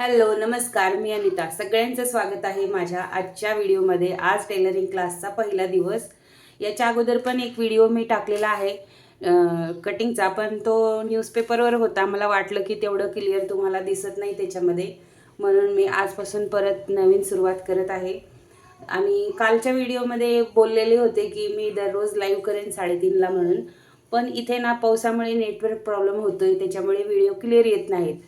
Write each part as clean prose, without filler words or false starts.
Hello नमस्कार, मी अनिता. सगळ्यांचं स्वागत आहे माझ्या आजच्या व्हिडिओमध्ये. आज टेलरिंग क्लासचा पहिला दिवस. याच्या अगोदर पण एक व्हिडिओ मी टाकलेला आहे कटिंगचा, पण तो न्यूजपेपरवर होता. मला वाटलं की तेवढं क्लिअर तुम्हाला दिसत नाही त्याच्यामध्ये, म्हणून मी आजपासून परत नवीन सुरुवात करत आहे. आणि कालच्या व्हिडिओमध्ये बोललेले होते की मी दररोज लाईव्ह करेन 3:30ला म्हणून, पण इथे ना पावसामुळे नेटवर्क प्रॉब्लेम होतोय, त्याच्यामुळे व्हिडिओ क्लिअर येत नाहीत.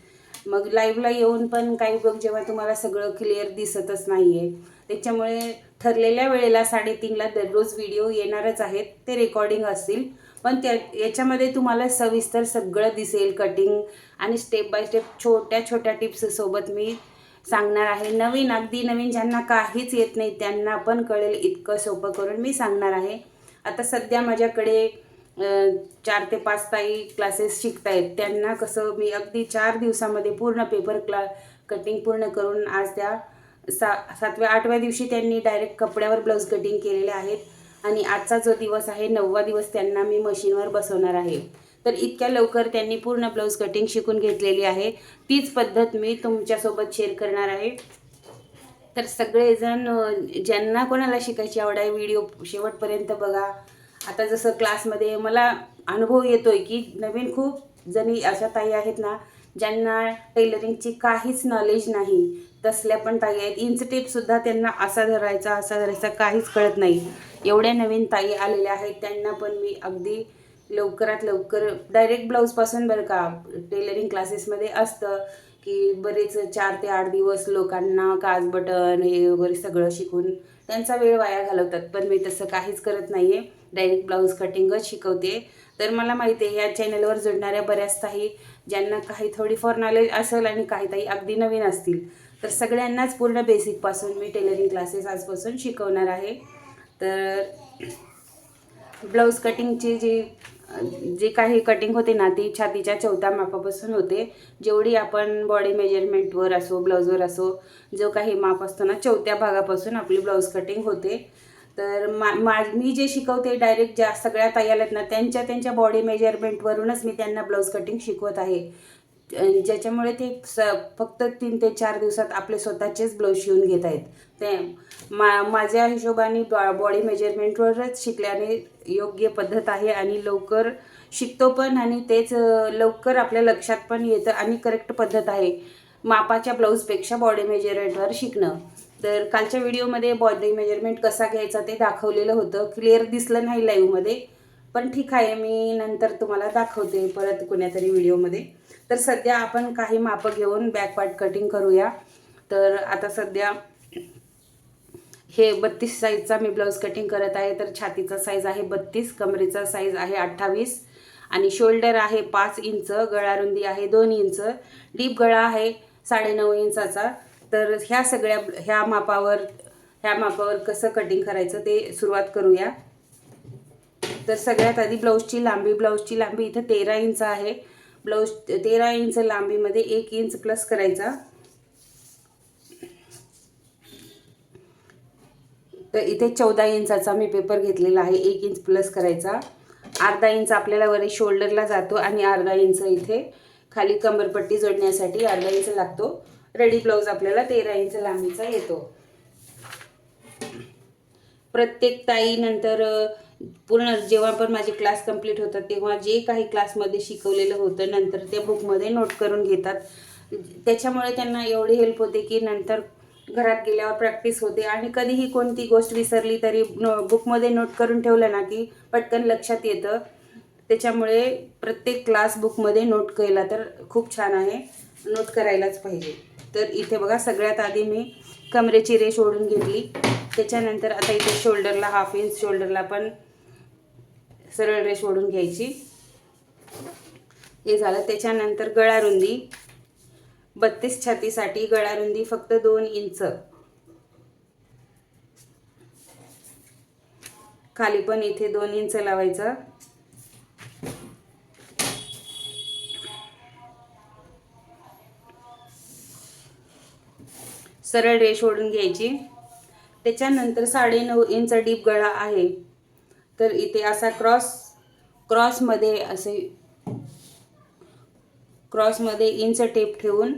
मग लाईव्हला येऊन पण काही बघ जेव्हा तुम्हाला सगळं क्लिअर दिसतच नाही आहे, त्याच्यामुळे ठरलेल्या वेळेला 3:30ला दररोज व्हिडिओ येणारच आहेत. ते रेकॉर्डिंग असतील, पण याच्यामध्ये तुम्हाला सविस्तर सगळं दिसेल. कटिंग आणि स्टेप बाय स्टेप छोट्या छोट्या टिप्ससोबत मी सांगणार आहे. नवीन, अगदी नवीन, ज्यांना काहीच येत नाही त्यांना पण कळेल इतकं सोपं करून मी सांगणार आहे. आता सध्या माझ्याकडे 4 ते 5 ताई क्लासेस शिकतायत. त्यांना कसं मी अगदी 4 दिवसामध्ये पूर्ण पेपर कटिंग पूर्ण करून आज त्या 7व्या-8व्या दिवशी त्यांनी डायरेक्ट कपड्यावर ब्लाऊज कटिंग केलेले आहेत. आणि आजचा जो दिवस आहे 9वा दिवस त्यांना मी मशीनवर बसवणार आहे. तर इतक्या लवकर त्यांनी पूर्ण ब्लाऊज कटिंग शिकून घेतलेली आहे. तीच पद्धत मी तुमच्यासोबत शेअर करणार आहे. तर सगळेजण ज्यांना कोणाला शिकायची आवड आहे व्हिडिओ शेवटपर्यंत बघा. आता जसं क्लासमध्ये मला अनुभव येतोय की नवीन खूप जणी अशा ताई आहेत ना, ज्यांना टेलरिंगची काहीच नॉलेज नाही. तसल्या पण ताई आहेत. इंच टेपसुद्धा त्यांना असा धरायचा काहीच कळत नाही. एवढ्या नवीन ताई आलेल्या आहेत. त्यांना पण मी अगदी लवकरात लवकर डायरेक्ट ब्लाऊजपासून, बरं का, टेलरिंग क्लासेसमध्ये असतं की बरेच 4 ते 8 दिवस लोकांना काज बटन हे वगैरे सगळं शिकून त्यांचा वेळ वाया घालवतात. पण मी तसं काहीच करत नाही आहे. डायरेक्ट ब्लाऊज कटिंगच शिकवते. तर मला माहिती आहे या चॅनलवर जोडणाऱ्या बऱ्याच ताई ज्यांना काही थोडीफार नॉलेज असेल आणि काही ताई अगदी नवीन असतील, तर सगळ्यांनाच पूर्ण बेसिकपासून मी टेलरिंग क्लासेस आजपासून शिकवणार आहे. तर ब्लाऊज कटिंगची जी काही कटिंग होते ना, ती छातीच्या 4थ्या मापापासून होते. जेवढी आपण बॉडी मेजरमेंटवर असो, ब्लाऊजवर असो, जो काही माप असतो ना, 4थ्या भागापासून आपली ब्लाऊज कटिंग होते. तर मी जे शिकवते डायरेक्ट ज्या सगळ्या ताई आल्यात ना, त्यांच्या बॉडी मेजरमेंटवरूनच मी त्यांना ब्लाऊज कटिंग शिकवत आहे. ज्याच्यामुळे ते फक्त 3 ते 4 दिवसात आपले स्वतःचेच ब्लाऊज शिवून घेत आहेत. ते माझ्या हिशोबाने बॉडी मेजरमेंटवरच शिकल्याने योग्य पद्धत आहे आणि लवकर शिकतो पण, आणि तेच लवकर आपल्या लक्षात पण येतं आणि करेक्ट पद्धत आहे मापाच्या ब्लाऊजपेक्षा बॉडी मेजरमेंटवर शिकणं. तर कालच्या व्हिडिओमध्ये बॉडी मेजरमेंट कसा घ्यायचा ते दाखवलेलं होतं. क्लिअर दिसलं नाही लाईव्हमध्ये, पण ठीक आहे, मी नंतर तुम्हाला दाखवते परत कोण्यातरी व्हिडिओमध्ये. तर सध्या आपण काही मापं घेऊन बॅक पार्ट कटिंग करूया. तर आता सध्या हे 32 साईजचा मी ब्लाऊज कटिंग करत आहे. तर छातीचा साईज आहे 32, कमरेचा साईज आहे 28 आणि शोल्डर आहे 5 इंच, गळा रुंदी आहे 2 इंच, डीप गळा आहे 9.5 इंचाचा. तर ह्या मापावर कसं कटिंग करायचं ते सुरुवात करूया. तर सगळ्यात आधी ब्लाऊजची लांबी इथं 13 इंच आहे. ब्लाऊज 13 इंच लांबीमध्ये 1 इंच प्लस करायचा. तर इथे 14 इंचाचा मी पेपर घेतलेला आहे. 1 इंच प्लस करायचा. अर्धा इंच आपल्याला वर शोल्डरला जातो आणि अर्धा इंच इथे खाली कमरपट्टी जोडण्यासाठी अर्धा इंच लागतो. रेडी ब्लाऊज आपल्याला 13 इंच लांबीचा येतो. प्रत्येक ताई नंतर पूर्ण जेव्हा पण माझे क्लास कंप्लीट होतात तेव्हा जे काही क्लासमध्ये शिकवलेलं होतं नंतर ते बुकमध्ये नोट करून घेतात. त्याच्यामुळे त्यांना एवढी हेल्प होते की नंतर घरात गेल्यावर प्रॅक्टिस होते आणि कधीही कोणती गोष्ट विसरली तरी बुकमध्ये नोट करून ठेवलं ना की पटकन लक्षात येतं. त्याच्यामुळे प्रत्येक क्लास बुकमध्ये नोट केला तर खूप छान आहे. नोट करायलाच पाहिजे. तर इथे बघा, सगळ्यात आधी मी कमरेची रेष ओढून घेतली. त्याच्यानंतर आता इथे शोल्डरला 1/2 इंच, शोल्डरला पण सरळ रेष ओढून घ्यायची. हे झालं. त्याच्यानंतर गळा रुंदी 32 छातीसाठी गळा रुंदी फक्त 2 इंच. खाली पण इथे 2 इंच लावायचं. सरळ रेष ओढून घ्यायची. त्याच्यानंतर 9.5 इंच डीप गळा आहे. तर इथे असा क्रॉसमध्ये इंच टेप ठेवून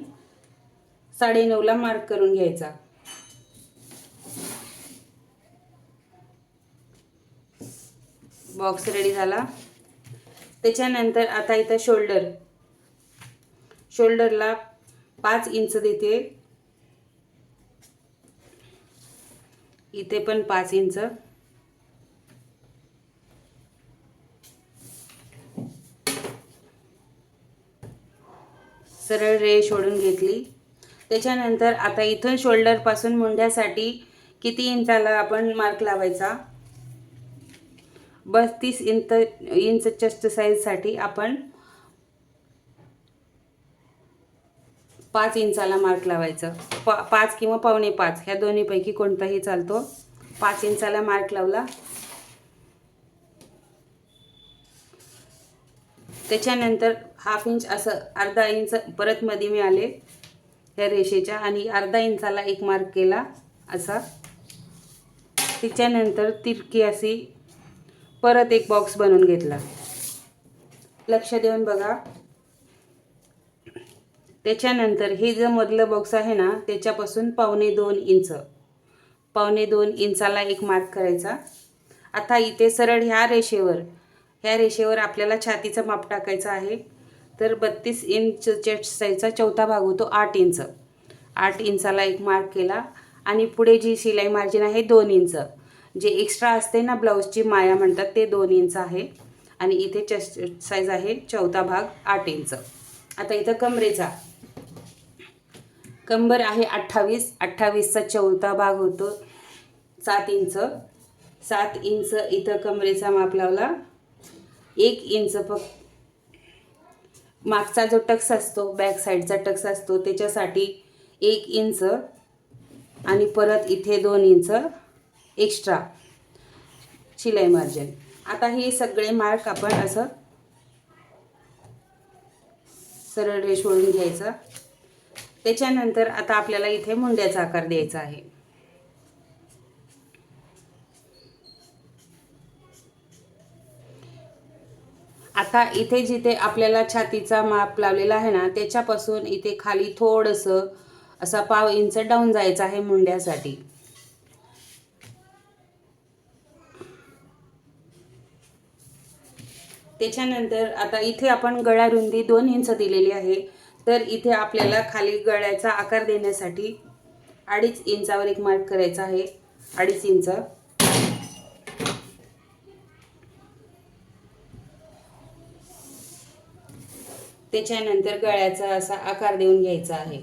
9:30ला मार्क करून घ्यायचा. बॉक्स रेडी झाला. त्याच्यानंतर आता इथं शोल्डरला 5 इंच देते. इथे पण 5 इंच. सरळ रेष ओढून घेतली. त्याच्यानंतर आता इथून शोल्डर पासून मुंड्यासाठी किती इंचाला आपण मार्क लावायचा? 32 इंच चेस्ट साईजसाठी आपण 5 इंचाला मार्क लावायचा. 5 किंवा 4.25 ह्या दोन्हीपैकी कोणताही चालतो. 5 इंचाला मार्क लावला. त्याच्यानंतर ½ इंच असं अर्धा इंच परत मध्ये मी आले या रेषेच्या आणि अर्धा इंचाला एक मार्क केला असा. त्याच्यानंतर तिरकी अशी परत एक बॉक्स बनवून घेतला. लक्ष देऊन बघा. त्याच्यानंतर हे जे मधलं बॉक्स आहे ना त्याच्यापासून 1.25 इंचाला एक मार्क करायचा. आता इथे सरळ ह्या रेषेवर आपल्याला छातीचं माप टाकायचं आहे. तर 32 इंच चेस्ट साईजचा चौथा भाग होतो 8 इंच. 8 इंचाला एक मार्क केला आणि पुढे जी शिलाई मार्जिन आहे 2 इंच, जे एक्स्ट्रा असते ना ब्लाऊजची माया म्हणतात ते 2 इंच आहे. आणि इथे चेस्ट साईज आहे चौथा भाग 8 इंच. आता इथं कंबर आहे 28चा चौथा भाग होतो 7 इंच. 7 इंच इथं कमरेचा माप लावला. 1 इंच मागचा जो टक्स असतो बॅक साईडचा टक्स असतो त्याच्यासाठी 1 इंच आणि परत इथे 2 इंच एक्स्ट्रा शिलाई मार्जिन. आता हे सगळे मार्क आपण असं सरळ रेष ओढून घ्यायचा. त्याच्यानंतर आता आपल्याला इथे मुंड्याचा आकार द्यायचा आहे. आता इथे जिथे आपल्याला छातीचा माप लावलेला आहे ना त्याच्यापासून इथे खाली थोडंसं असा ½ इंच डाऊन जायचं आहे मुंड्यासाठी. त्याच्यानंतर आता इथे आपण गळा रुंदी 2 इंच दिलेली आहे. तर इथे आपल्याला खाली गळ्याचा आकार देण्यासाठी 2.5 इंचावर एक मार्क करायचा आहे. 2.5 इंच. त्याच्यानंतर गळ्याचा असा आकार देऊन घ्यायचा आहे.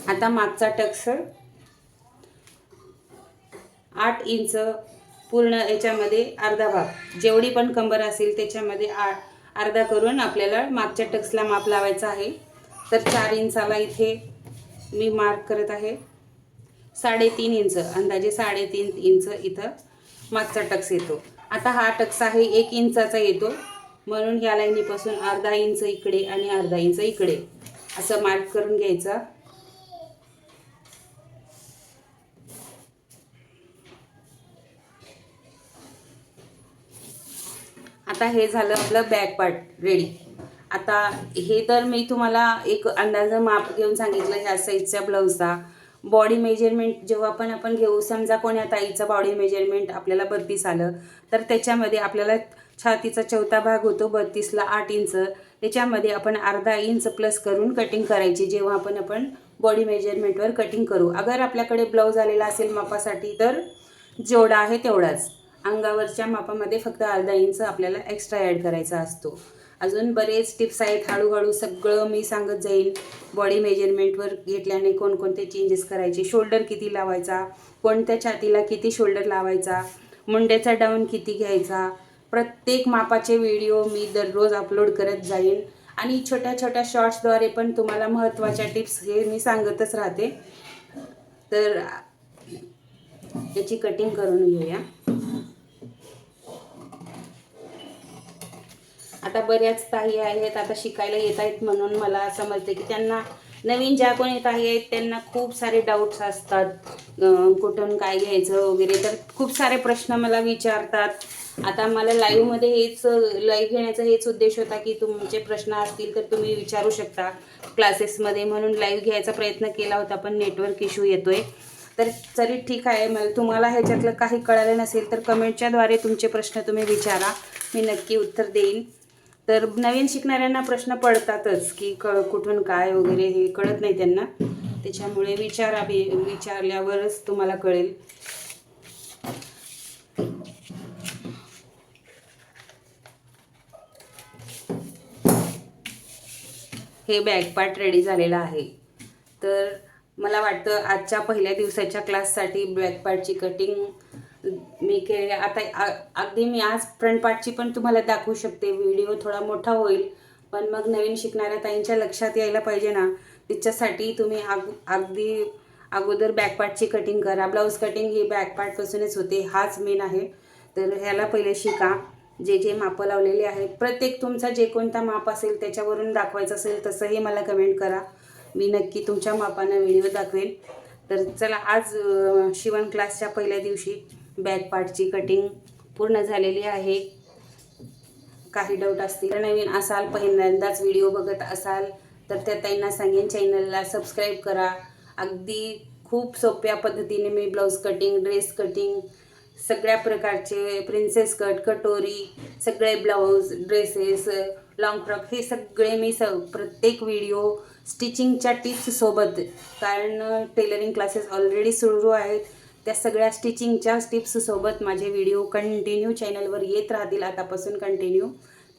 आता मागचा टक्स 8 इंच पूर्ण याच्यामध्ये अर्धा भाग जेवढी पण कंबर असेल त्याच्यामध्ये अर्धा करून आपल्याला मागच्या टक्सला माप लावायचा आहे. तर 4 इंचाला इथे मी मार्क करत आहे. 3.5 इंच अंदाजे 3.5 इंच इथं मागचा टक्स येतो. आता हा टक्स आहे 1 इंचाचा येतो म्हणून या लाईनीपासून अर्धा इंच इकडे आणि अर्धा इंच इकडे असं मार्क करून घ्यायचा. आता हे झालं आपलं बॅक पार्ट रेडी. आता हे तर मी तुम्हाला एक अंदाज माप घेऊन सांगितलं ह्या साईजच्या ब्लाऊजचा. बॉडी मेजरमेंट जेव्हा पण आपण घेऊ, समजा कोण्या ताईचं बॉडी मेजरमेंट आपल्याला 32 आलं तर त्याच्यामध्ये आपल्याला छातीचा चौथा भाग होतो 32ला 8 इंच. त्याच्यामध्ये आपण अर्धा इंच प्लस करून कटिंग करायची जेव्हा आपण बॉडी मेजरमेंटवर कटिंग करू. अगर आपल्याकडे ब्लाऊज आलेला असेल मापासाठी तर जेवढा आहे तेवढाच. अंगावरच्या मापामध्ये फक्त अर्धा इंच आपल्याला एक्स्ट्रा ॲड करायचा असतो. अजून बरेच टिप्स आहेत. हळूहळू सगळं मी सांगत जाईल. बॉडी मेजरमेंटवर घेतल्याने कोणकोणते चेंजेस करायचे, शोल्डर किती लावायचा, कोणत्या छातीला किती शोल्डर लावायचा, मुंड्याचा डाऊन किती घ्यायचा, प्रत्येक मापाचे व्हिडिओ मी दररोज अपलोड करत जाईन. आणि छोट्या छोट्या शॉर्ट्सद्वारे पण तुम्हाला महत्त्वाच्या टिप्स हे मी सांगतच राहते. तर याची कटिंग करून घेऊया. आता बऱ्याच ताई आहेत आता शिकायला येत आहेत म्हणून मला समजते की त्यांना नवीन ज्या कोणी काही आहेत त्यांना खूप सारे डाऊट्स असतात, कुठून काय घ्यायचं वगैरे, तर खूप सारे प्रश्न मला विचारतात. आता मला लाईव्हमध्ये लाईव्ह घेण्याचा हेच उद्देश होता की तुमचे प्रश्न असतील तर तुम्ही विचारू शकता क्लासेसमध्ये, म्हणून लाईव्ह घ्यायचा प्रयत्न केला होता, पण नेटवर्क इश्यू येतोय. तर तरी ठीक आहे, मला तुम्हाला ह्याच्यातलं काही कळालं नसेल तर कमेंटच्याद्वारे तुमचे प्रश्न तुम्ही विचारा, मी नक्की उत्तर देईन. तर नवीन शिकणाऱ्यांना प्रश्न पडतातच की कुठून काय वगैरे हे कळत नाही त्यांना, त्याच्यामुळे विचारल्यावरच तुम्हाला कळेल. हे बॅकपार्ट रेडी झालेलं आहे. तर मला वाटतं आजच्या पहिल्या दिवसाच्या क्लाससाठी बॅकपार्टची कटिंग मी केली. आता अगदी मी आज फ्रंट पार्टची पण तुम्हाला दाखवू शकते. व्हिडिओ थोडा मोठा होईल, पण मग नवीन शिकणाऱ्या ताईंच्या लक्षात यायला पाहिजे ना, तिच्यासाठी तुम्ही अगदी अगोदर बॅकपार्टची कटिंग करा. ब्लाऊज कटिंग ही बॅकपार्टपासूनच होते, हाच मेन आहे. तर ह्याला पहिले शिका. जे मापं लावलेली आहेत, प्रत्येक तुमचा जे कोणता माप असेल त्याच्यावरून दाखवायचं असेल तसंही मला कमेंट करा, मी नक्की तुमच्या मापानं व्हिडिओ दाखवेन. तर चला, आज शिवण क्लासच्या पहिल्या दिवशी बॅक पार्टची कटिंग पूर्ण झालेली आहे. काही डाऊट असतील, नवीन असाल, पहिल्यांदाच व्हिडिओ बघत असाल तर त्या ताईंना सांगेन चॅनलला सबस्क्राईब करा. अगदी खूप सोप्या पद्धतीने मी ब्लाऊज कटिंग, ड्रेस कटिंग, सगळ्या प्रकारचे प्रिन्सेस कट, कटोरी, सगळे ब्लाऊज, ड्रेसेस, लॉंग फ्रॉक, हे सगळे मी प्रत्येक व्हिडिओ स्टिचिंगच्या टिप्ससोबत, कारण टेलरिंग क्लासेस ऑलरेडी सुरू आहेत, त्या सगळ्या स्टिचिंगच्या टिप्ससोबत माझे व्हिडिओ कंटिन्यू चॅनलवर येत राहतील आतापासून कंटिन्यू.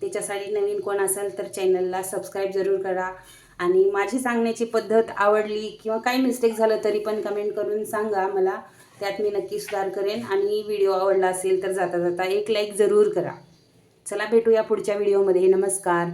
त्याच्यासाठी नवीन कोण असेल तर चॅनलला सबस्क्राईब जरूर करा. आणि माझी सांगण्याची पद्धत आवडली किंवा काही मिस्टेक झालं तरी पण कमेंट करून सांगा मला, त्यात मी नक्की सुधार करेन. आणि व्हिडिओ आवडला असेल तर जाता जाता एक लाईक जरूर करा. चला, भेटूया पुढच्या व्हिडिओमध्ये. नमस्कार.